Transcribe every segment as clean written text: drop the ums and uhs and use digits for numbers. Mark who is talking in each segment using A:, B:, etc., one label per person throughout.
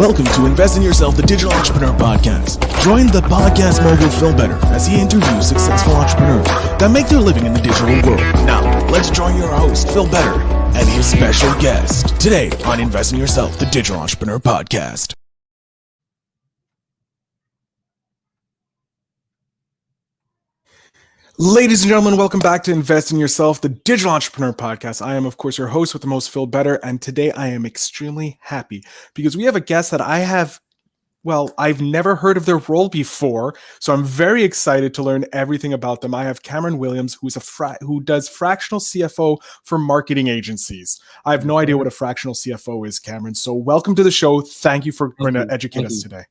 A: Welcome to Invest in Yourself, the Digital Entrepreneur Podcast. Join the podcast mogul Phil Better as he interviews successful entrepreneurs that make their living in the digital world. Now, let's join your host, Phil Better, and his special guest today on Invest in Yourself, the Digital Entrepreneur Podcast. Ladies and gentlemen, welcome back to Invest in Yourself, the Digital Entrepreneur Podcast. I am, of course, your host with the most, Phil Better, and today I am extremely happy because we have a guest that I've never heard of their role before, so I'm very excited to learn everything about them. I have Cameron Williams, who does fractional CFO for marketing agencies. I have no idea what a fractional CFO is, Cameron, so welcome to the show. Thank you for going to educate us today.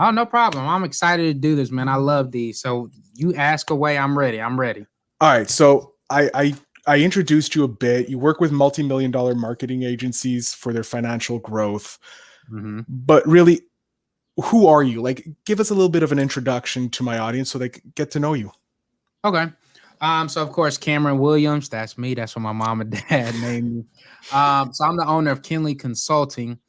B: Oh, no problem. I'm excited to do this, man. I love these. So you ask away. I'm ready. All
A: right. So I introduced you a bit. You work with multi-million-dollar marketing agencies for their financial growth. Mm-hmm. But really, who are you? Like, give us a little bit of an introduction to my audience so they can get to know you.
B: Okay. So of course, Cameron Williams, that's me. That's what my mom and dad named me. So I'm the owner of Kinley Consulting.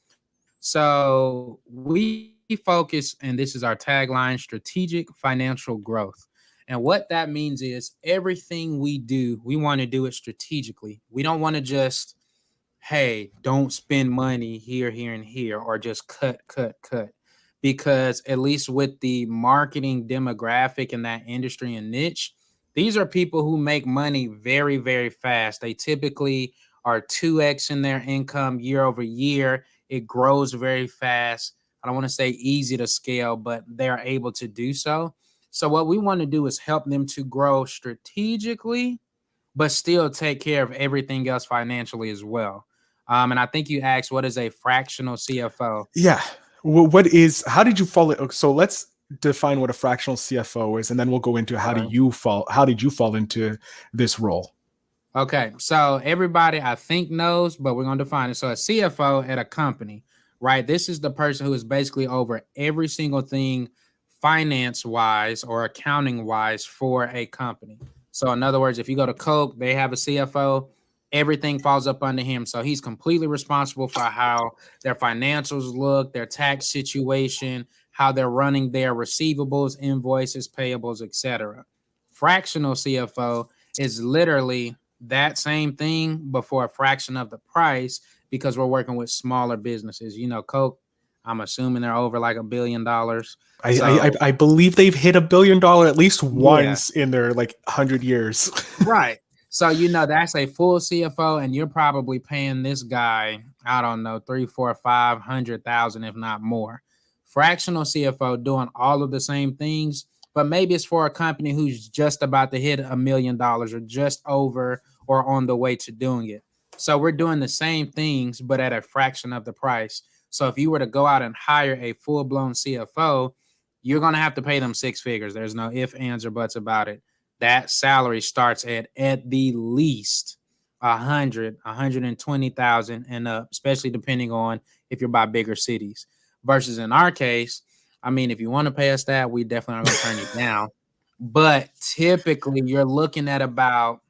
B: So we focus, and this is our tagline, strategic financial growth. And what that means is everything we do, we want to do it strategically. We don't want to just, hey, don't spend money here, and here, or just cut. Because at least with the marketing demographic in that industry and niche, these are people who make money very, very fast. They typically are 2x in their income year over year. It grows very fast. I don't want to say easy to scale, but they're able to do so. So what we want to do is help them to grow strategically, but still take care of everything else financially as well. And I think you asked, what is a fractional CFO?
A: Yeah. How did you fall? So let's define what a fractional CFO is, and then we'll go into how did you fall into this role?
B: Okay. So everybody I think knows, but we're going to define it. So a CFO at a company, right? This is the person who is basically over every single thing finance-wise or accounting-wise for a company. So in other words, if you go to Coke, they have a CFO, everything falls up under him. So he's completely responsible for how their financials look, their tax situation, how they're running their receivables, invoices, payables, etc. Fractional CFO is literally that same thing, but for a fraction of the price, because we're working with smaller businesses. You know, Coke, I'm assuming they're over like $1 billion.
A: I believe they've hit $1 billion at least once in their 100 years.
B: Right. So, you know, that's a full CFO, and you're probably paying this guy, I don't know, 300,000, 400,000, 500,000, if not more. Fractional CFO doing all of the same things, but maybe it's for a company who's just about to hit $1 million or just over or on the way to doing it. So we're doing the same things, but at a fraction of the price. So if you were to go out and hire a full-blown CFO, you're going to have to pay them six figures. There's no ifs, ands, or buts about it. That salary starts at the least 100, 120,000 and up, especially depending on if you're by bigger cities. Versus in our case, I mean, if you want to pay us that, we definitely are going to turn you down. But typically, you're looking at about,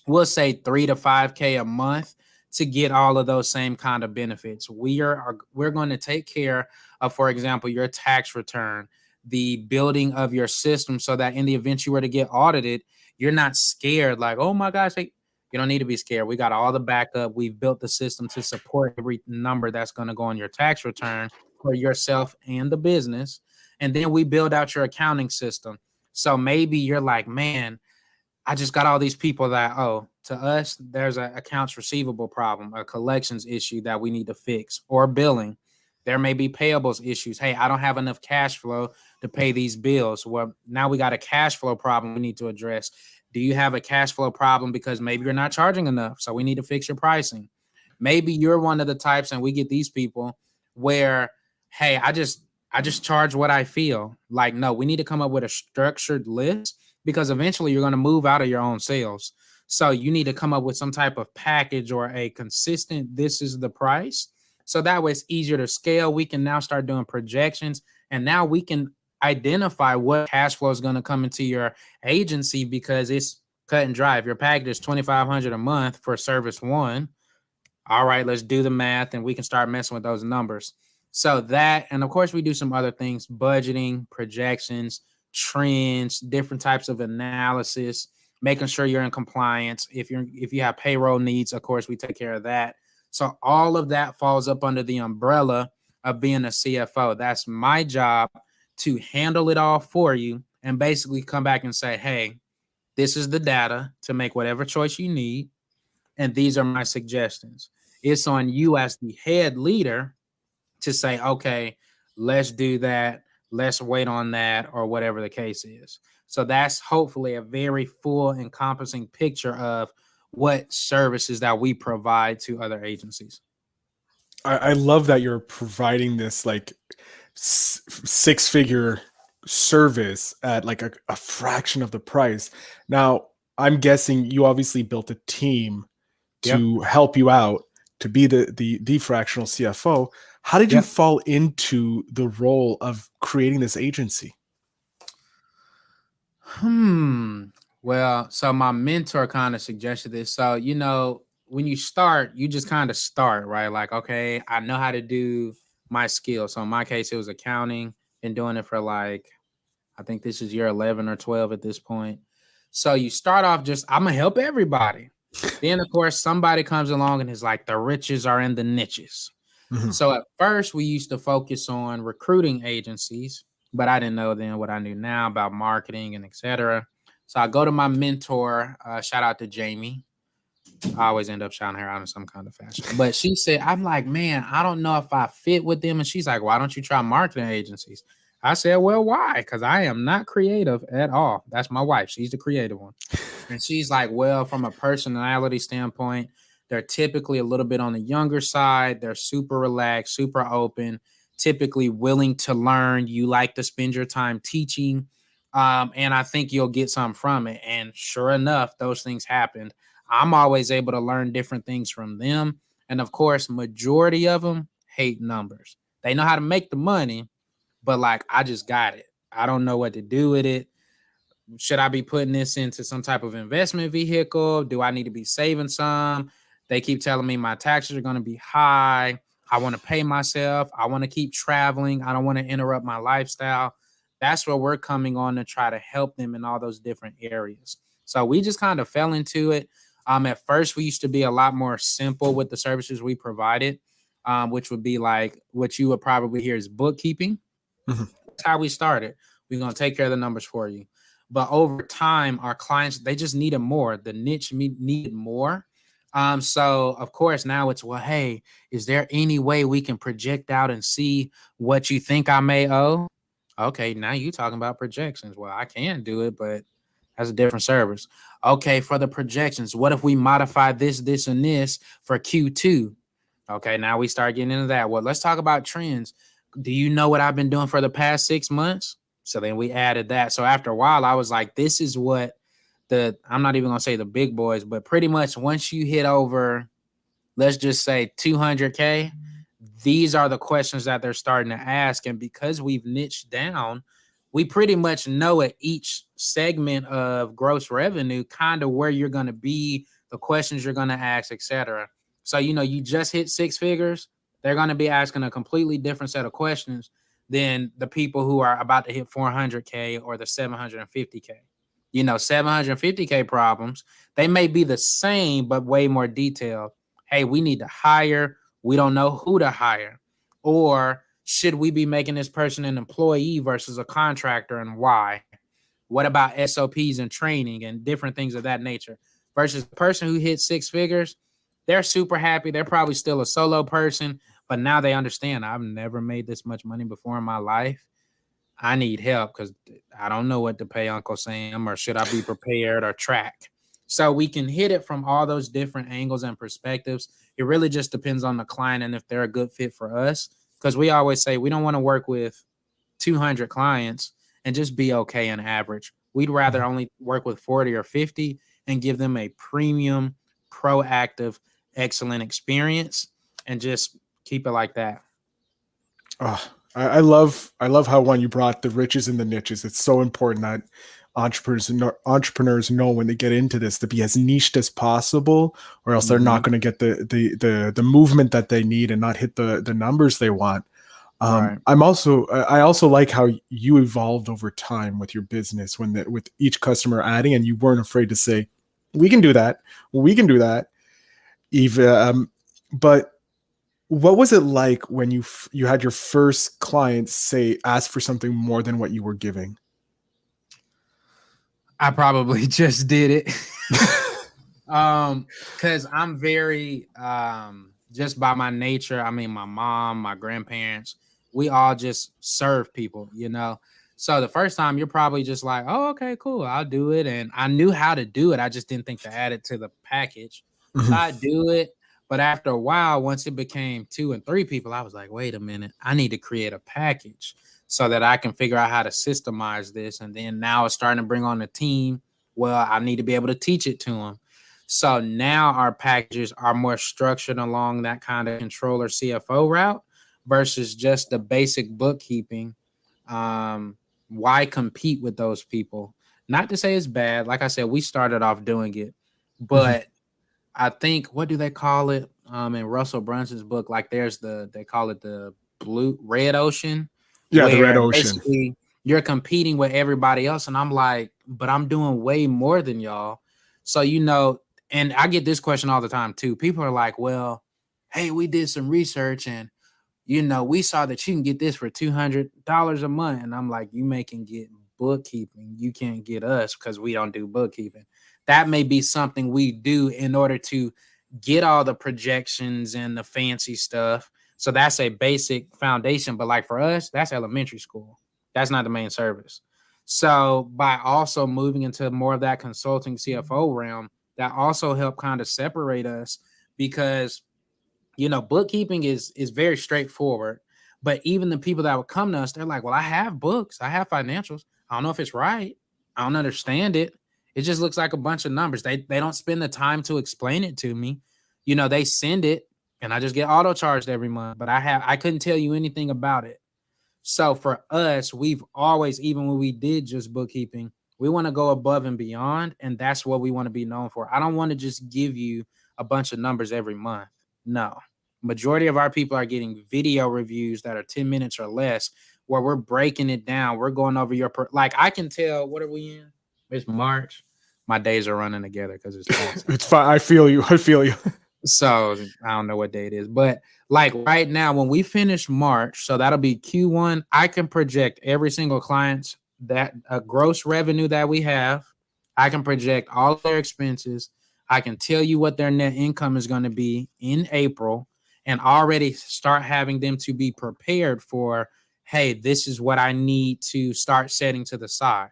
B: we'll say 3 to 5K a month to get all of those same kind of benefits. We're going to take care of, for example, your tax return, the building of your system, so that in the event you were to get audited, you're not scared like, oh my gosh, you don't need to be scared. We got all the backup. We've built the system to support every number that's going to go on your tax return for yourself and the business. And then we build out your accounting system. So maybe you're like, man, I just got all these people that, to us, there's an accounts receivable problem, a collections issue that we need to fix, or billing. There may be payables issues. Hey, I don't have enough cash flow to pay these bills. Well, now we got a cash flow problem we need to address. Do you have a cash flow problem because maybe you're not charging enough? So we need to fix your pricing. Maybe you're one of the types, and we get these people where, hey, I just charge what I feel. Like, no, we need to come up with a structured list, because eventually you're going to move out of your own sales. So you need to come up with some type of package or a consistent, this is the price. So that way it's easier to scale. We can now start doing projections, and now we can identify what cash flow is going to come into your agency, because it's cut and dry. If your package is $2,500 a month for service one, all right, let's do the math and we can start messing with those numbers. So that, and of course, we do some other things: budgeting, projections, trends, different types of analysis, making sure you're in compliance. If you have payroll needs, of course, we take care of that. So all of that falls up under the umbrella of being a CFO. That's my job to handle it all for you and basically come back and say, hey, this is the data to make whatever choice you need, and these are my suggestions. It's on you as the head leader to say, okay, let's do that, let's wait on that, or whatever the case is. So that's hopefully a very full, encompassing picture of what services that we provide to other agencies.
A: I love that you're providing this like six figure service at like a fraction of the price. Now, I'm guessing you obviously built a team
B: Yep.
A: to help you out to be the fractional CFO. How did you
B: Yep.
A: fall into the role of creating this agency?
B: Well, so my mentor kind of suggested this. So, when you start, you just kind of start, right? Like, okay, I know how to do my skill. So in my case, it was accounting. Been doing it for like, I think this is year 11 or 12 at this point. So you start off just, I'm going to help everybody. Then, of course, somebody comes along and is like, the riches are in the niches.
A: Mhm.
B: So at first, we used to focus on recruiting agencies, but I didn't know then what I knew now about marketing and et cetera. So I go to my mentor, shout out to Jamie. I always end up shouting her out in some kind of fashion. But she said, I'm like, man, I don't know if I fit with them. And she's like, why don't you try marketing agencies? I said, well, why? Because I am not creative at all. That's my wife. She's the creative one. And she's like, well, from a personality standpoint, they're typically a little bit on the younger side. They're super relaxed, super open, typically willing to learn. You like to spend your time teaching. And I think you'll get something from it. And sure enough, those things happened. I'm always able to learn different things from them. And of course, majority of them hate numbers. They know how to make the money, but like, I just got it. I don't know what to do with it. Should I be putting this into some type of investment vehicle? Do I need to be saving some? They keep telling me my taxes are going to be high. I want to pay myself. I want to keep traveling. I don't want to interrupt my lifestyle. That's where we're coming on to try to help them in all those different areas. So we just kind of fell into it. At first, we used to be a lot more simple with the services we provided, which would be like what you would probably hear is bookkeeping.
A: Mhm.
B: That's how we started. We're going to take care of the numbers for you. But over time, our clients, they just needed more. The niche needed more. So of course now it's, well, hey, is there any way we can project out and see what you think I may owe? Okay, now you talking about projections. Well, I can do it, but that's a different service. Okay, for the projections, what if we modify this, this, and this for Q2? Okay, now we start getting into that. Well, let's talk about trends. Do you know what I've been doing for the past 6 months? So then we added that. So after a while, I was like, this is what I'm not even going to say the big boys, but pretty much once you hit over, let's just say 200K, these are the questions that they're starting to ask. And because we've niched down, we pretty much know at each segment of gross revenue kind of where you're going to be, the questions you're going to ask, etc. So, you just hit six figures, they're going to be asking a completely different set of questions than the people who are about to hit 400K or the 750K. 750K problems, they may be the same, but way more detailed. Hey, we need to hire. We don't know who to hire. Or should we be making this person an employee versus a contractor, and why? What about SOPs and training and different things of that nature? Versus the person who hit six figures, they're super happy. They're probably still a solo person, but now they understand, I've never made this much money before in my life. I need help because I don't know what to pay Uncle Sam, or should I be prepared or track? So we can hit it from all those different angles and perspectives. It really just depends on the client and if they're a good fit for us. Because we always say we don't want to work with 200 clients and just be okay and average. We'd rather only work with 40 or 50 and give them a premium, proactive, excellent experience and just keep it like that.
A: Oh, I love how you brought the riches and the niches. It's so important that entrepreneurs know when they get into this to be as niched as possible, or else they're not
B: Mhm.
A: going to get the movement that they need and not hit the numbers they want.
B: Right.
A: I also like how you evolved over time with your business with each customer adding, and you weren't afraid to say, "We can do that. We can do that." Even, but what was it like when you had your first client say ask for something more than what you were giving?
B: I probably just did it. Because I'm very just by my nature, I mean my mom, my grandparents, we all just serve people, you know. So the first time you're probably just like, oh, okay, cool, I'll do it. And I knew how to do it. I just didn't think to add it to the package. So
A: Mhm.
B: I do it. But after a while, once it became 2 and 3 people, I was like, wait a minute, I need to create a package so that I can figure out how to systemize this. And then now it's starting to bring on a team. Well, I need to be able to teach it to them. So now our packages are more structured along that kind of controller CFO route versus just the basic bookkeeping. Um, why compete with those people? Not to say it's bad. Like I said, we started off doing it,
A: Mhm.
B: but I think what do they call it? In Russell Brunson's book, like they call it the blue red ocean,
A: Yeah, the red
B: where
A: ocean.
B: basically you're competing with everybody else. And I'm like, but I'm doing way more than y'all. So and I get this question all the time too. People are like, well, hey, we did some research and we saw that you can get this for $200 a month. And I'm like, you can get bookkeeping. You can't get us because we don't do bookkeeping. That may be something we do in order to get all the projections and the fancy stuff. So that's a basic foundation. But like for us, that's elementary school. That's not the main service. So by also moving into more of that consulting CFO realm, that also helped kind of separate us because bookkeeping is very straightforward. But even the people that would come to us, they're like, well, I have books, I have financials. I don't know if it's right. I don't understand it. It just looks like a bunch of numbers. They don't spend the time to explain it to me. They send it and I just get auto charged every month. But I couldn't tell you anything about it. So for us, we've always, even when we did just bookkeeping, we want to go above and beyond. And that's what we want to be known for. I don't want to just give you a bunch of numbers every month. No. Majority of our people are getting video reviews that are 10 minutes or less, where we're breaking it down. We're going over like I can tell, what are we in? It's March. My days are running together because it's tax season.
A: It's fine. I feel you. I feel you.
B: So I don't know what day it is, but like right now, when we finish March, so that'll be Q1, I can project every single client's that gross revenue that we have. I can project all of their expenses. I can tell you what their net income is going to be in April and already start having them to be prepared for, hey, this is what I need to start setting to the side.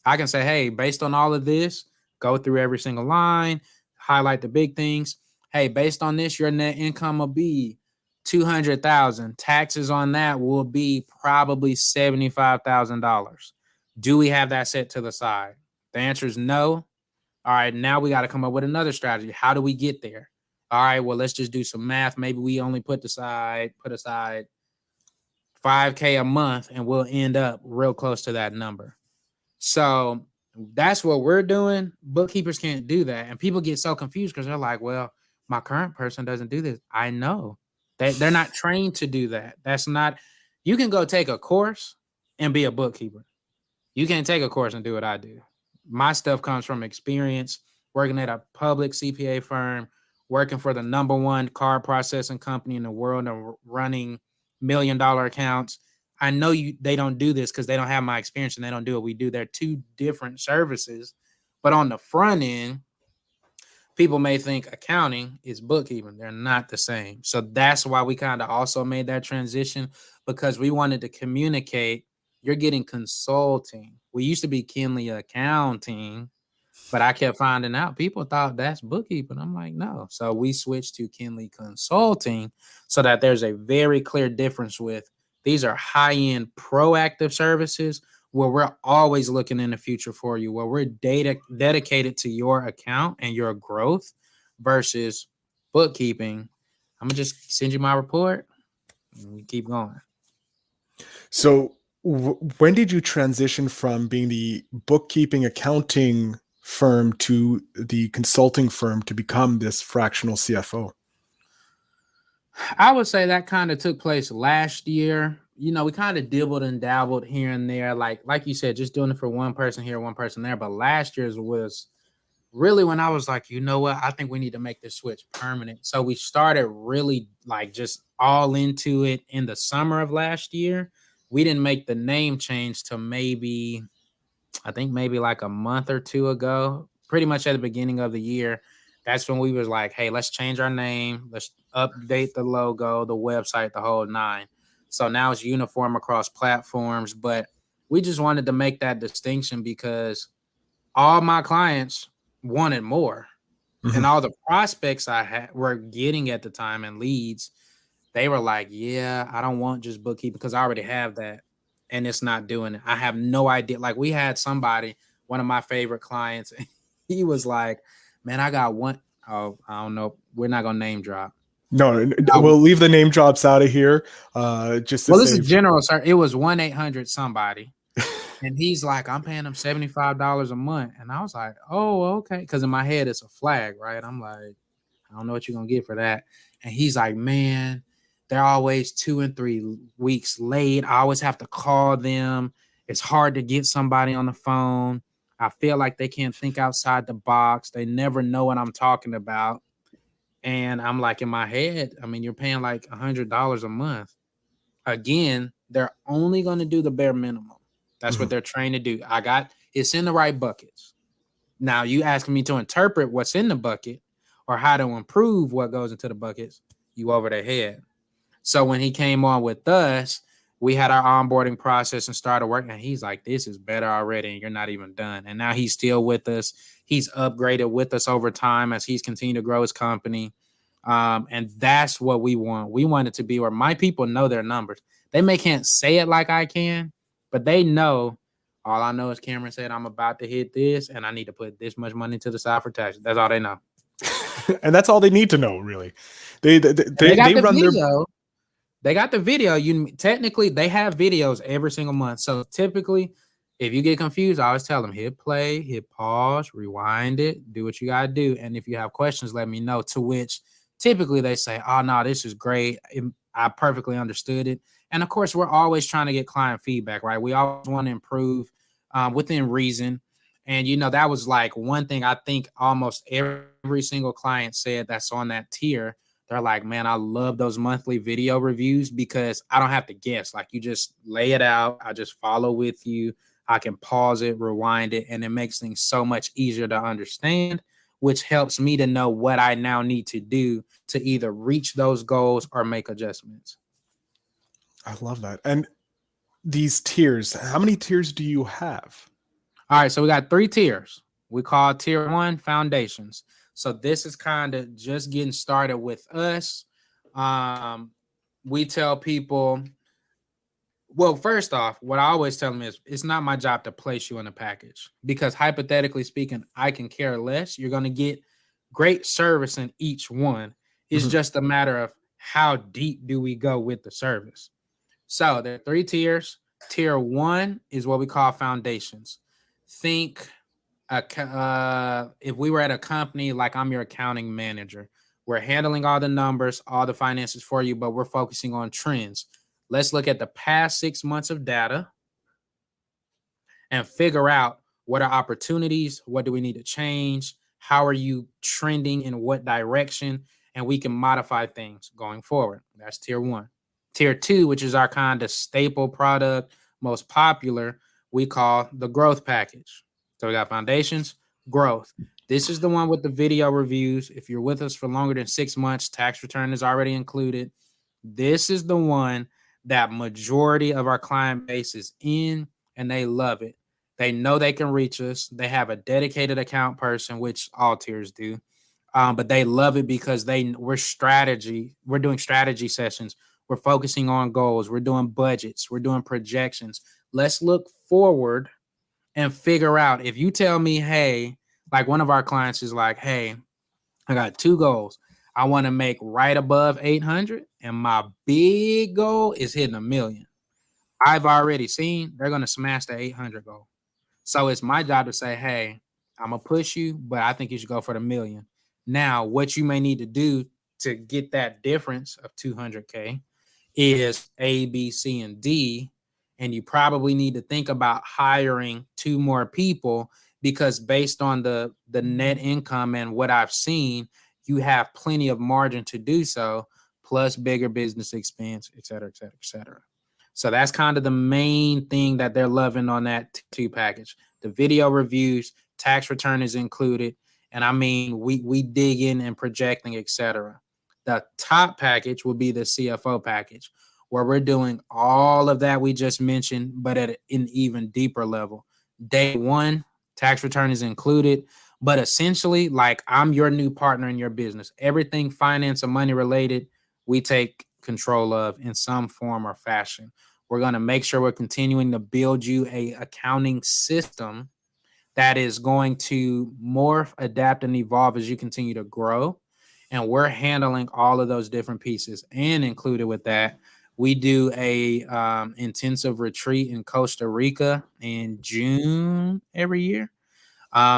B: I can say, hey, based on all of this, go through every single line, highlight the big things. Hey, based on this, your net income will be 200,000. Taxes on that will be probably $75,000. Do we have that set to the side? The answer is no. All right, now we got to come up with another strategy. How do we get there? All right, well, let's just do some math. Maybe we only put aside 5K a month and we'll end up real close to that number. So that's what we're doing. Bookkeepers can't do that. And people get so confused because they're like, well, my current person doesn't do this. I know. They're not trained to do that. That's not, you can go take a course and be a bookkeeper. You can't take a course and do what I do. My stuff comes from experience working at a public CPA firm, working for the number one card processing company in the world, and running $1 million accounts. I know they don't do this because they don't have my experience and they don't do what we do. They're two different services. But on the front end, people may think accounting is bookkeeping. They're not the same. So that's why we kind of also made that transition, because we wanted to communicate you're getting consulting. We used to be Kinley Accounting, but I kept finding out people thought that's bookkeeping. I'm like, no. So we switched to Kinley Consulting so that there's a very clear difference with these are high-end proactive services where we're always looking in the future for you, where we're dedicated to your account and your growth versus bookkeeping. I'm gonna just send you my report and we keep going.
A: So, when did you transition from being the bookkeeping accounting firm to the consulting firm to become this fractional CFO?
B: I would say that kind of took place last year. we kind of dibbled and dabbled here and there, like you said, just doing it for one person here, one person there. But last year's was really when I was like, you know what, I think we need to make this switch permanent. So we started really like just all into it in the summer of last year. We didn't make the name change to I think maybe like a month or two ago, pretty much at the beginning of the year. That's when we was like, hey, let's change our name. Let's update the logo, the website, the whole nine. So now it's uniform across platforms. But we just wanted to make that distinction because all my clients wanted more. And
A: Mhm.
B: all the prospects I had were getting at the time and leads, they were like, yeah, I don't want just bookkeeping because I already have that and it's not doing it. I have no idea. Like we had somebody, one of my favorite clients, he was like, man, I got one. Oh, I don't know. We're not going to name drop.
A: No,
B: Uh,
A: we'll leave the name drops out of here, just to
B: well, this is
A: save.
B: general, sir. It was 1-800 somebody. And he's like, I'm paying him $75 a month. And I was like, oh, okay. Because in my head, it's a flag, right? I'm like, I don't know what you're going to get for that. And he's like, man, they're always 2 and 3 weeks late. I always have to call them. It's hard to get somebody on the phone. I feel like they can't think outside the box. They never know what I'm talking about. And I'm like, in my head, I mean, you're paying like $100 a month. Again, they're only going to do the bare minimum. That's what
A: Mhm.
B: they're trained to do. It's in the right buckets. Now, you asking me to interpret what's in the bucket or how to improve what goes into the buckets, you over their head. So when he came on with us, we had our onboarding process and started working. And he's like, this is better already, and you're not even done. And now he's still with us. He's upgraded with us over time as he's continued to grow his company. And that's what we want. We want it to be where my people know their numbers. They may can't say it like I can, but they know. All I know is Cameron said I'm about to hit this, and I need to put this much money to the side for taxes. That's all they know.
A: And that's all they need to know, really. They they
B: And they
A: they,
B: got
A: they
B: the
A: run their.
B: video. They got the video. You technically they have videos every single month. So typically, if you get confused, I always tell them hit play, hit pause, rewind it, do what you gotta do. And if you have questions, let me know. To which typically they say, "Oh no, this is great. I perfectly understood it." And of course, we're always trying to get client feedback, right? We always want to improve within reason. And that was like one thing I think almost every single client said that's on that tier. They're like, man, I love those monthly video reviews because I don't have to guess. Like you just lay it out. I just follow with you. I can pause it, rewind it, and it makes things so much easier to understand, which helps me to know what I now need to do to either reach those goals or make adjustments.
A: I love that. And these tiers, how many tiers do you have?
B: All right, so we got 3 tiers. We call tier 1 foundations. So this is kind of just getting started with us. Um, we tell people, well, first off, what I always tell them is it's not my job to place you in a package because hypothetically speaking, I can care less. You're going to get great service in each one. It's
A: Mhm.
B: just a matter of how deep do we go with the service. So there are 3 tiers. Tier 1 is what we call foundations. Think if we were at a company like I'm your accounting manager, we're handling all the numbers, all the finances for you, but we're focusing on trends. Let's look at the past 6 months of data and figure out what are opportunities, what do we need to change, how are you trending in what direction, and we can modify things going forward. That's tier 1. Tier 2, which is our kind of staple product, most popular, we call the growth package. So we got foundations, growth. This is the one with the video reviews. If you're with us for longer than 6 months, tax return is already included. This is the one that majority of our client base is in, and they love it. They know they can reach us. They have a dedicated account person, which all tiers do. But they love it because we're doing strategy sessions. We're focusing on goals. We're doing budgets. We're doing projections. Let's look forward and figure out if you tell me, hey, like one of our clients is like, hey, I got 2 goals. I want to make right above 800, and my big goal is hitting 1 million. I've already seen they're going to smash the 800 goal. So it's my job to say, hey, I'm going to push you, but I think you should go for the 1 million. Now, what you may need to do to get that difference of 200K is A, B, C, and D. And you probably need to think about hiring 2 more people, because based on the net income and what I've seen, you have plenty of margin to do so, plus bigger business expense, et cetera, et cetera, et cetera. So that's kind of the main thing that they're loving on that two package. The video reviews, tax return is included, and I mean we dig in and projecting, et cetera. The top package will be the CFO package, where we're doing all of that we just mentioned, but at an even deeper level. Day one, tax return is included, but essentially, like, I'm your new partner in your business. Everything finance or money related, we take control of in some form or fashion. We're going to make sure we're continuing to build you a accounting system that is going to morph, adapt, and evolve as you continue to grow. And we're handling all of those different pieces. And included with that, we do a intensive retreat in Costa Rica in June every year.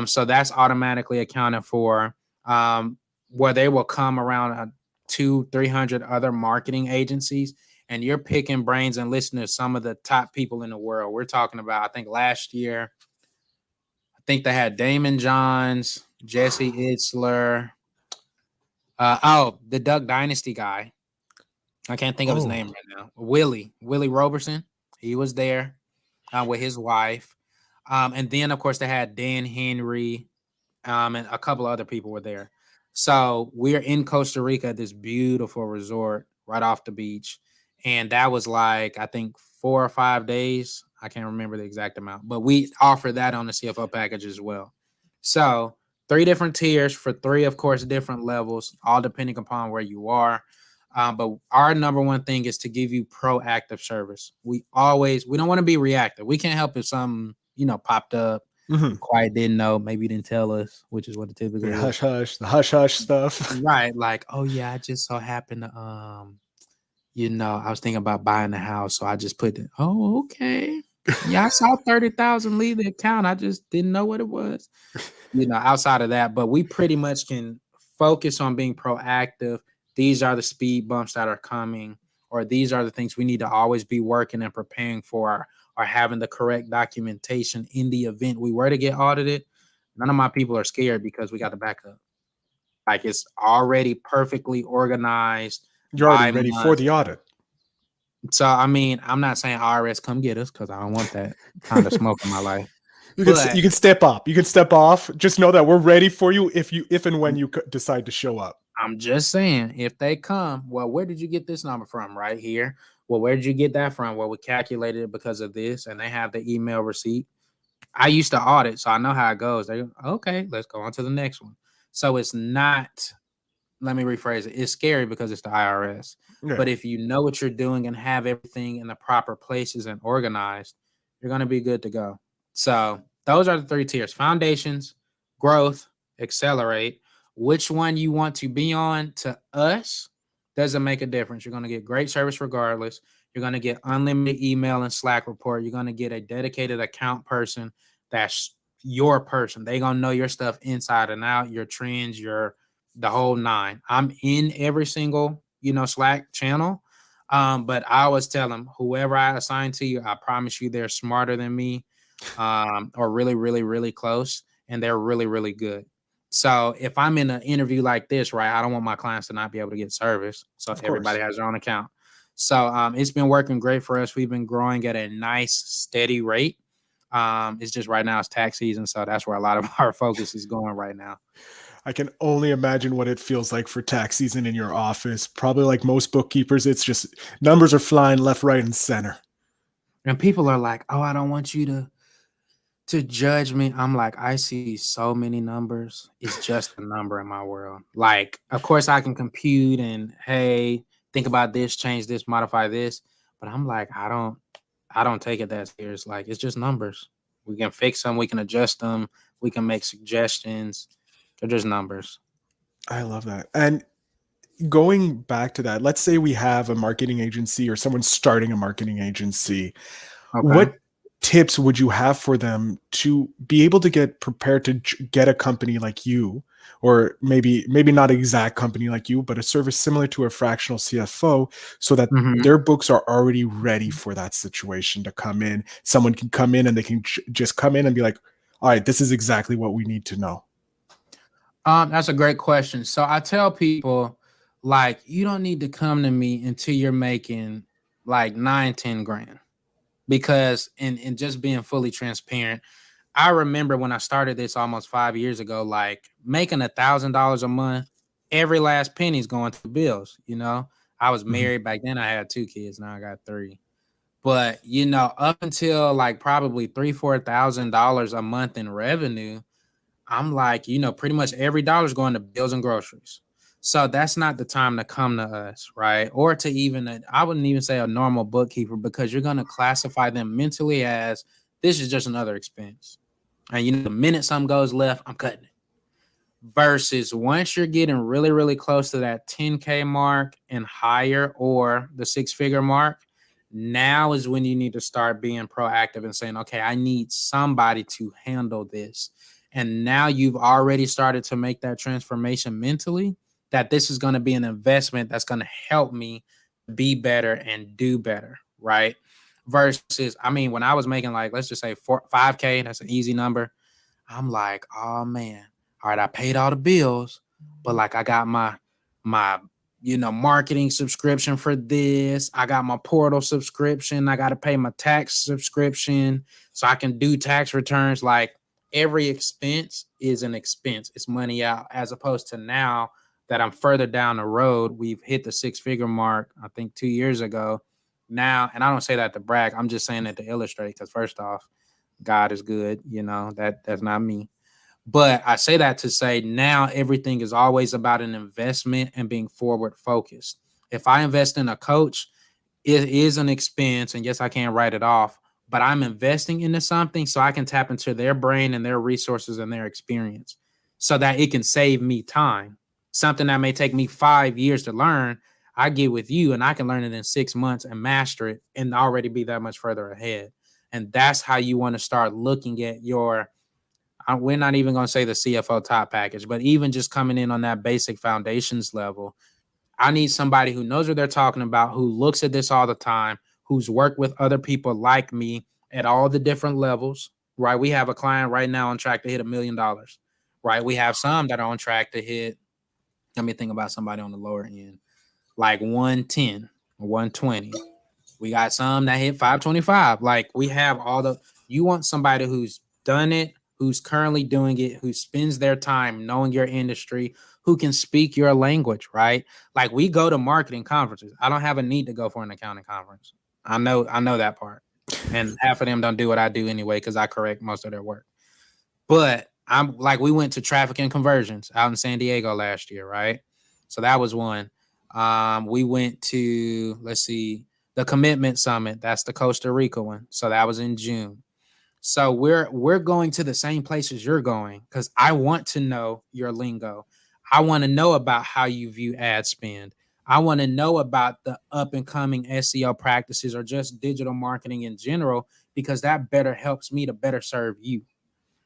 B: So that's automatically accounted for, where they will come around 200-300 other marketing agencies, and you're picking brains and listening to some of the top people in the world. We're talking about, I think last year, I think they had Damon Johns, Jesse Itzler, the Duck Dynasty guy. I can't think of his
A: Oh,
B: name right now. Willie Roberson. He was there with his wife. And then, of course, they had Dan Henry, and a couple of other people were there. So we're in Costa Rica, this beautiful resort right off the beach. And that was like, I think 4 or 5 days. I can't remember the exact amount, but we offer that on the CFO package as well. So 3 different tiers for 3, of course, different levels, all depending upon where you are. But our number one thing is to give you proactive service. We don't want to be reactive. We can't help if something, popped up. You quite didn't know, maybe you didn't tell us, which is what it typically is.
A: the hush hush stuff.
B: Right. Like, oh yeah, I just so happened to I was thinking about buying a house, so I just put it. Oh, okay. Yeah, I saw 30,000 leave the account. I just didn't know what it was. Outside of that, but we pretty much can focus on being proactive. These are the speed bumps that are coming, or these are the things we need to always be working and preparing for, or having the correct documentation in the event we were to get audited. None of my people are scared because we got the backup. Like, it's already perfectly organized
A: You're already
B: by
A: ready for
B: month.
A: the audit.
B: So, I mean, I'm not saying IRS come get us, because I don't want that kind of smoke in my life.
A: You can
B: But
A: you can step up. You can step off. Just know that we're ready for you if and when you decide to show up.
B: I'm just saying, if they come, well, where did you get this number from? Right here. Well, where did you get that from? Well, we calculated it because of this, and they have the email receipt. I used to audit, so I know how it goes. They okay, let's go on to the next one. So it's not, let me rephrase it. It's scary because it's the IRS.
A: Yeah.
B: But if you know what you're doing and have everything in the proper places and organized, you're going to be good to go. So those are the 3 tiers: foundations, growth, accelerate. Which one you want to be on, to us, doesn't make a difference. You're going to get great service regardless. You're going to get unlimited email and Slack report. You're going to get a dedicated account person that's your person. They're going to know your stuff inside and out, your trends, the whole 9. I'm in every single, Slack channel. But I always tell them, whoever I assign to you, I promise you they're smarter than me, or really, really, really close, and they're really, really good. So if I'm in an interview like this, right, I don't want my clients to not be able to get service. So everybody has their own account. So it's been working great for us. We've been growing at a nice, steady rate. It's just right now it's tax season, so that's where a lot of our focus is going right now.
A: I can only imagine what it feels like for tax season in your office. Probably like most bookkeepers, it's just numbers are flying left, right, and center.
B: And people are like, "Oh, I don't want you to judge me." I'm like, I see so many numbers. It's just a number in my world. Like, of course, I can compute and, hey, think about this, change this, modify this. But I'm like, I don't take it that serious. Like, it's just numbers. We can fix them, we can adjust them, we can make suggestions. They're just numbers.
A: I love that. And going back to that, let's say we have a marketing agency or someone starting a marketing agency.
B: Okay.
A: What tips would you have for them to be able to get prepared to get a company like you, or maybe not exact company like you, but a service similar to a fractional CFO, so that
B: Mhm.
A: their books are already ready for that situation to come in? Someone can come in and they can just come in and be like, all right, this is exactly what we need to know.
B: That's a great question. So I tell people, like, you don't need to come to me until you're making like 9, 10 grand. Because and just being fully transparent, I remember when I started this almost 5 years ago, like making $1,000 a month, every last penny's going to bills. I was
A: Mhm.
B: married back then. I had 2 kids. Now I got three. But up until like probably $3, $4,000 a month in revenue, I'm like, pretty much every dollar's going to bills and groceries. So that's not the time to come to us, right? Or to even, I wouldn't even say a normal bookkeeper, because you're going to classify them mentally as this is just another expense. And the minute something goes left, I'm cutting it. Versus once you're getting really, really close to that 10K mark and higher, or the 6 figure mark, now is when you need to start being proactive and saying, okay, I need somebody to handle this. And now you've already started to make that transformation mentally, that this is going to be an investment that's going to help me be better and do better, right? Versus, I mean, when I was making, like, let's just say 5K, that's an easy number. I'm like, oh man, all right, I paid all the bills, but like I got my marketing subscription for this. I got my portal subscription. I got to pay my tax subscription so I can do tax returns. Like, every expense is an expense. It's money out, as opposed to now that I'm further down the road. We've hit the 6 figure mark, I think 2 years ago. Now, and I don't say that to brag. I'm just saying that to illustrate, because first off, God is good. That's not me. But I say that to say, now everything is always about an investment and being forward focused. If I invest in a coach, it is an expense. And yes, I can't write it off, but I'm investing into something so I can tap into their brain and their resources and their experience, so that it can save me time. Something that may take me 5 years to learn, I get with you and I can learn it in 6 months and master it and already be that much further ahead. And that's how you want to start looking at your, we're not even going to say the CFO top package, but even just coming in on that basic foundations level. I need somebody who knows what they're talking about, who looks at this all the time, who's worked with other people like me at all the different levels, right? We have a client right now on track to hit $1 million, right? We have some that are on track to hit, let me think about somebody on the lower end, like 110, 120. We got some that hit 525. Like, we have all the, you want somebody who's done it, who's currently doing it, who spends their time knowing your industry, who can speak your language, right? Like, we go to marketing conferences. I don't have a need to go for an accounting conference. I know that part. And half of them don't do what I do anyway, because I correct most of their work. But I'm like, we went to traffic and conversions out in San Diego last year, right? So that was one. We went to, let's see, the Commitment Summit. That's the Costa Rica one. So that was in June. So we're going to the same places you're going, because I want to know your lingo. I want to know about how you view ad spend. I want to know about the up and coming SEO practices, or just digital marketing in general, because that better helps me to better serve you.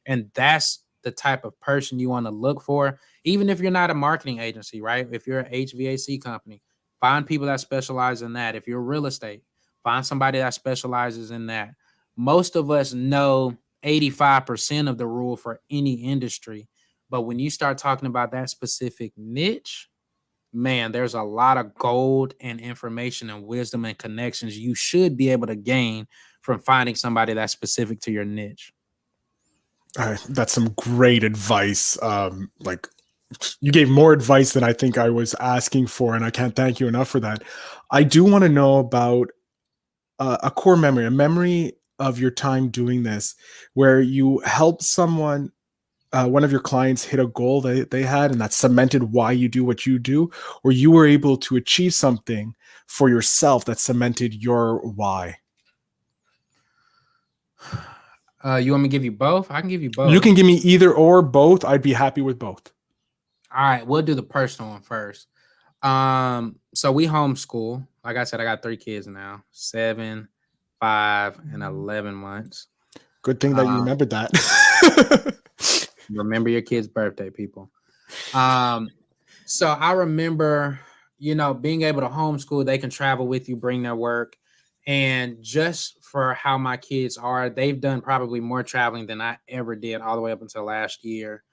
B: And that's the type of person you want to look for, even if you're not a marketing agency, right? If you're an HVAC company, find people that specialize in that. If you're real estate, find somebody that specializes in that. Most of us know 85% of the rule for any industry. But when you start talking about that specific niche, man, there's a lot of gold and information and wisdom and connections you should be able to gain from finding somebody that's specific to your niche.
A: That's some great advice. Like, you gave more advice than I think I was asking for, and I can't thank you enough for that. I do want to know about a core memory, a memory of your time doing this, where you helped someone, one of your clients, hit a goal they had, and that cemented why you do what you do, or you were able to achieve something for yourself that cemented your why.
B: You want me to give you both? I can give you
A: You
B: both.
A: can give me either or both. I'd be happy with both.
B: All right, we'll do the personal one first. So we homeschool. Like I said, I got 3 kids now, 7, 5 and 11 months.
A: Good thing that you
B: Um,
A: remembered that.
B: remember your kid's birthday, people. Um, so I remember, being able to homeschool, they can travel with you, bring their work. And just for how my kids are, they've done probably more traveling than I ever did all the way up until last year.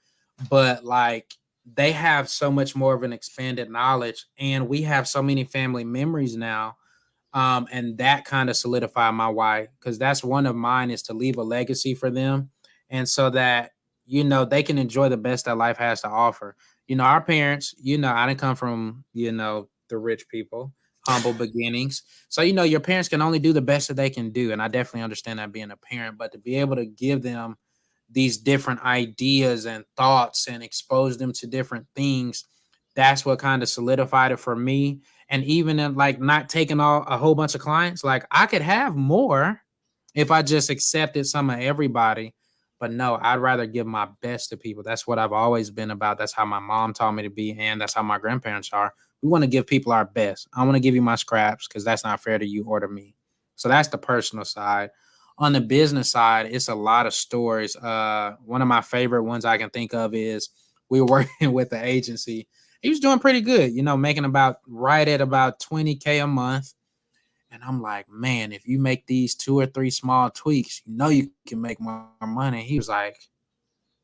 B: But like they have so much more of an expanded knowledge, and we have so many family memories now. And that kind of solidified my why, because that's one of mine, is to leave a legacy for them. And so that, they can enjoy the best that life has to offer. Our parents, I didn't come from, the rich people, humble beginnings. So, your parents can only do the best that they can do. And I definitely understand that being a parent, but to be able to give them these different ideas and thoughts and expose them to different things, that's what kind of solidified it for me. And even in like not taking a whole bunch of clients, like I could have more if I just accepted some of everybody. But no, I'd rather give my best to people. That's what I've always been about. That's how my mom taught me to be, and that's how my grandparents are. We want to give people our best. I want to give you my scraps because that's not fair to you or to me. So that's the personal side. On the business side, it's a lot of stories. One of my favorite ones I can think of is we were working with the agency. He was doing pretty good, making about right at about 20K a month. And I'm like, man, if you make these 2 or 3 small tweaks, you can make more money. He was like,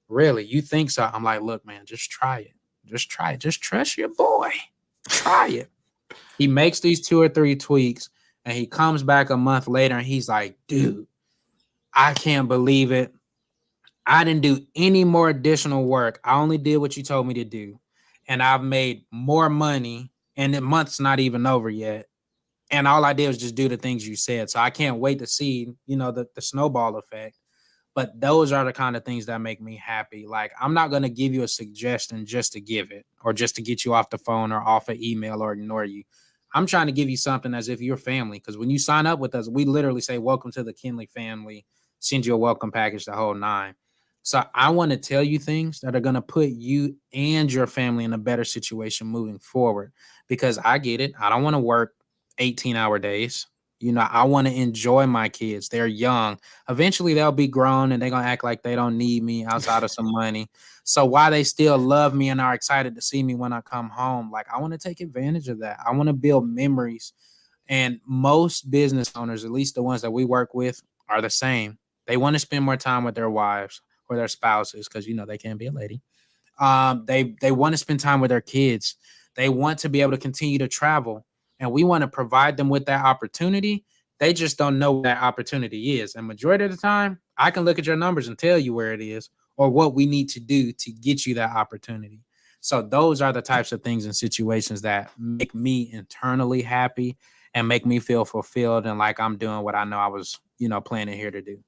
B: really? You think so? I'm like, look, man, just try it. Just try it. Just trust your boy. Try it. He makes these 2 or 3 tweaks, and he comes back a month later and he's like, dude, I can't believe it. I didn't do any more additional work. I only did what you told me to do. And I've made more money, and the month's not even over yet. And all I did was just do the things you said. So I can't wait to see, the snowball effect. But those are the kind of things that make me happy. Like, I'm not going to give you a suggestion just to give it or just to get you off the phone or off an email or ignore you. I'm trying to give you something as if you're family. Because when you sign up with us, we literally say, welcome to the Kinley family, send you a welcome package, the whole nine. So I want to tell you things that are going to put you and your family in a better situation moving forward. Because I get it. I don't want to work 18-hour days. I want to enjoy my kids. They're young. Eventually they'll be grown and they're going to act like they don't need me outside of some money. So while they still love me and are excited to see me when I come home, like I want to take advantage of that. I want to build memories. And most business owners, at least the ones that we work with, are the same. They want to spend more time with their wives or their spouses because, they can't be a lady. They want to spend time with their kids. They want to be able to continue to travel. And we want to provide them with that opportunity. They just don't know what that opportunity is. And majority of the time, I can look at your numbers and tell you where it is or what we need to do to get you that opportunity. So those are the types of things and situations that make me internally happy and make me feel fulfilled and like I'm doing what I know I was, planning here to do.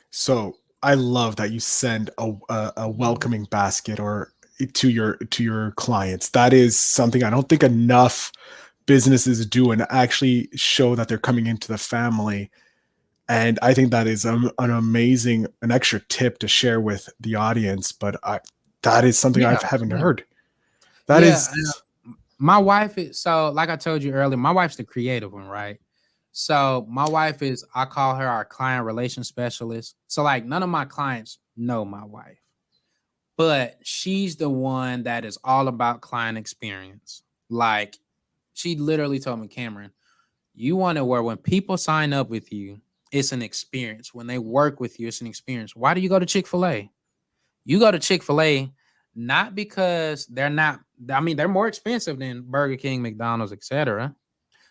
A: So I love that you send a welcoming basket or to your clients. That is something I don't think enough businesses do and actually show that they're coming into the family. And I think that is an amazing, an extra tip to share with the audience. But that is something I
B: Yeah.
A: haven't
B: Yeah.
A: heard. That
B: Yeah.
A: is,
B: My wife is, so like I told you earlier, my wife's the creative one, right? So my wife is, I call her our client relation specialist. So like none of my clients know my wife, but she's the one that is all about client experience. Like she literally told me, Cameron, you want to where when people sign up with you, it's an experience. When they work with you, it's an experience. Why do you go to Chick-fil-A? You go to Chick-fil-A not because they're not, I mean, they're more expensive than Burger King, McDonald's, etc.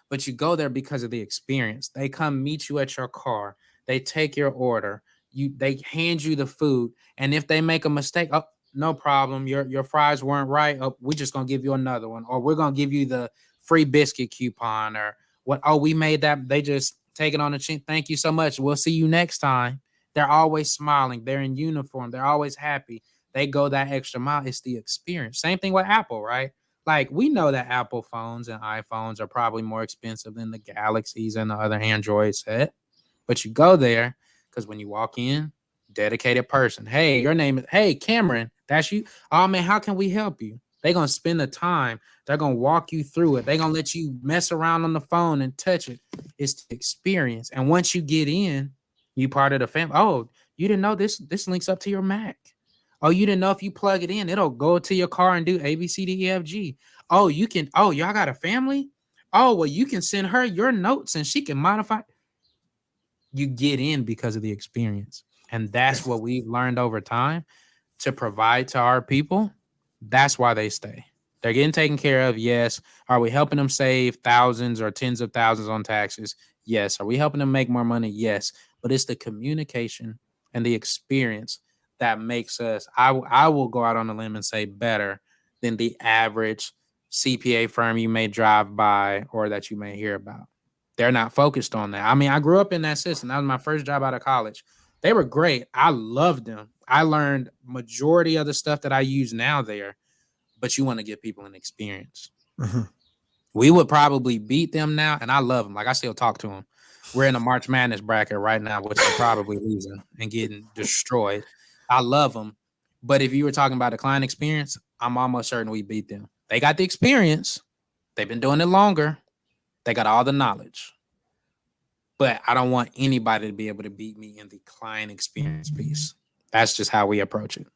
B: But you go there because of the experience. They come meet you at your car. They take your order. They hand you the food. And if they make a mistake, oh, no problem. Your fries weren't right. Oh, we're just gonna give you another one, or we're gonna give you the free biscuit coupon, or what? Oh, we made that. They just take it on the chin. Thank you so much. We'll see you next time. They're always smiling. They're in uniform. They're always happy. They go that extra mile. It's the experience. Same thing with Apple, right? Like we know that Apple phones and iPhones are probably more expensive than the Galaxies and the other Android set. But you go there because when you walk in, dedicated person. Hey, your name is, hey, Cameron, that's you. Oh man, how can we help you? They're going to spend the time. They're going to walk you through it. They're going to let you mess around on the phone and touch it. It's the experience. And once you get in, you part of the family. Oh, you didn't know this links up to your Mac. Oh, you didn't know if you plug it in, it'll go to your car and do A, B, C, D, E, F, G. Oh, you can, oh, y'all got a family? Oh, well, you can send her your notes and she can modify. You get in because of the experience. And that's what we've learned over time to provide to our people. That's why they stay. They're getting taken care of. Yes. Are we helping them save thousands or tens of thousands on taxes? Yes. Are we helping them make more money? Yes. But it's the communication and the experience that makes us, I will go out on a limb and say, better than the average CPA firm you may drive by or that you may hear about. They're not focused on that. I mean, I grew up in that system. That was my first job out of college. They were great. I loved them. I learned majority of the stuff that I use now there, but you want to give people an experience. Mm-hmm. We would probably beat them now, and I love them. Like, I still talk to them. We're in a March Madness bracket right now, which is probably losing and getting destroyed. I love them. But if you were talking about the client experience, I'm almost certain we beat them. They got the experience. They've been doing it longer. They got all the knowledge. But I don't want anybody to be able to beat me in the client experience piece. That's just how we approach it.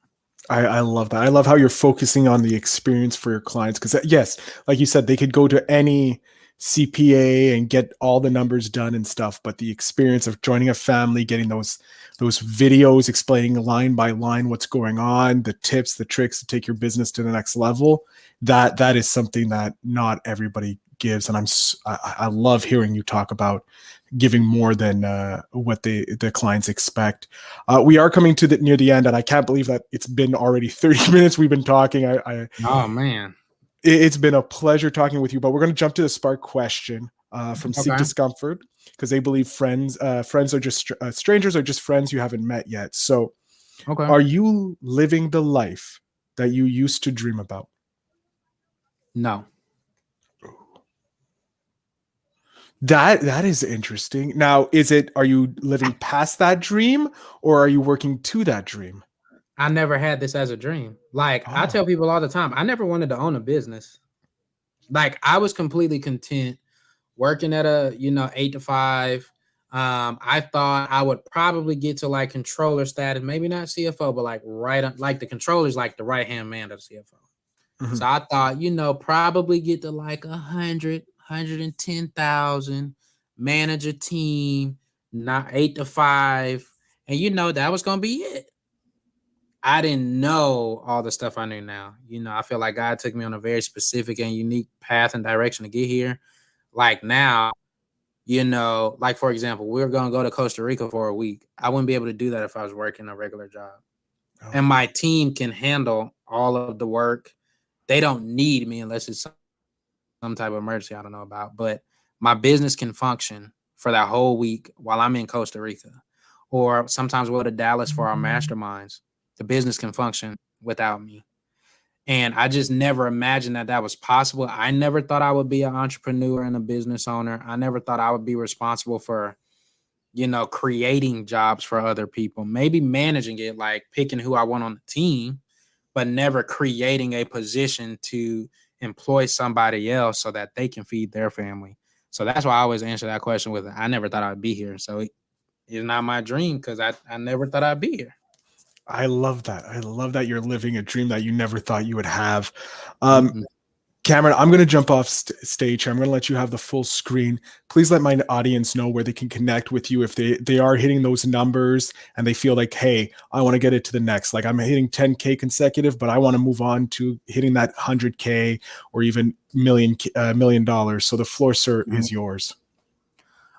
A: I love that. I love how you're focusing on the experience for your clients. Because yes, like you said, they could go to any CPA and get all the numbers done and stuff, but the experience of joining a family, getting those videos explaining line by line what's going on, the tips, the tricks to take your business to the next level, that is something that not everybody gives. And I love hearing you talk about giving more than what the clients expect. We are coming to near the end, and I can't believe that it's been already 30 minutes we've been talking.
B: Oh man,
A: it's been a pleasure talking with you. But we're going to jump to the spark question from Seek Discomfort, because they believe friends are just strangers are just friends you haven't met yet. So, are you living the life that you used to dream about?
B: No.
A: That is interesting. Now, are you living past that dream, or are you working to that dream?
B: I never had this as a dream. Like, I tell people all the time, I never wanted to own a business. Like, I was completely content working at a 8 to 5. I thought I would probably get to like controller status, maybe not CFO, but like like the controller is like the right hand man of the CFO. Mm-hmm. So I thought, probably get to like 110,000, manage a team, not 8 to 5. And that was going to be it. I didn't know all the stuff I knew now. I feel like God took me on a very specific and unique path and direction to get here. Like now, like for example, we're going to go to Costa Rica for a week. I wouldn't be able to do that if I was working a regular job. Oh. And my team can handle all of the work. They don't need me unless it's some type of emergency I don't know about. But my business can function for that whole week while I'm in Costa Rica. Or sometimes we'll go to Dallas for our masterminds. The business can function without me. And I just never imagined that was possible. I never thought I would be an entrepreneur and a business owner. I never thought I would be responsible for, creating jobs for other people, maybe managing it, like picking who I want on the team, but never creating a position to employ somebody else so that they can feed their family. So that's why I always answer that question with, I never thought I'd be here. So it's not my dream because I never thought I'd be here.
A: I love that. I love that you're living a dream that you never thought you would have. Cameron, I'm going to jump off stage here. I'm going to let you have the full screen. Please let my audience know where they can connect with you if they are hitting those numbers and they feel like, hey, I want to get it to the next. Like I'm hitting 10K consecutive, but I want to move on to hitting that 100K or even $1 million. So the floor, sir, is yours.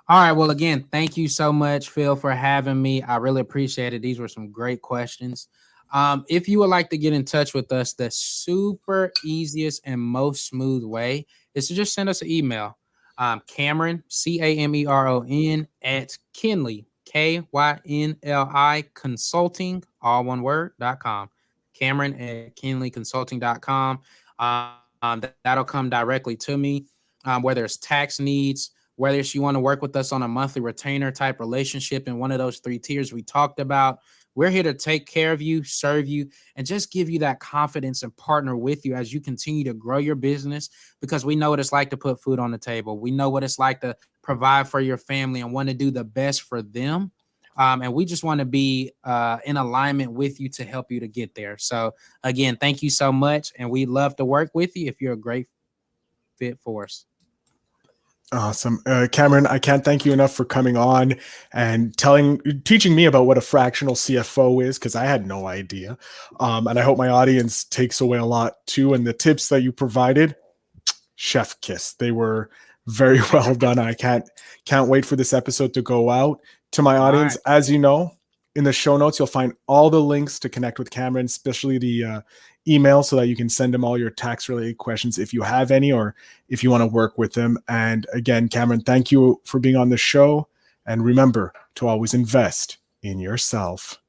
B: All right. Well, again, thank you so much, Phil, for having me. I really appreciate it. These were some great questions. If you would like to get in touch with us, the super easiest and most smooth way is to just send us an email. Cameron, Cameron at Kinley, Kynli consulting, all one word, .com. Cameron at KinleyConsulting.com. That'll come directly to me. Whether it's tax needs, whether you want to work with us on a monthly retainer type relationship in one of those 3 tiers we talked about, We're here to take care of you, serve you, and just give you that confidence and partner with you as you continue to grow your business, because we know what it's like to put food on the table. We know what it's like to provide for your family and want to do the best for them. And we just want to be in alignment with you to help you to get there. So again, thank you so much. And we'd love to work with you if you're a great fit for us.
A: Awesome. Cameron, I can't thank you enough for coming on and teaching me about what a fractional CFO is, because I had no idea. And I hope my audience takes away a lot too. And the tips that you provided, chef kiss. They were very well done. I can't wait for this episode to go out to my audience.
B: All right.
A: As you know, in the show notes, you'll find all the links to connect with Cameron, especially the email, so that you can send him all your tax related questions if you have any, or if you want to work with him. And again, Cameron, thank you for being on the show. And remember to always invest in yourself.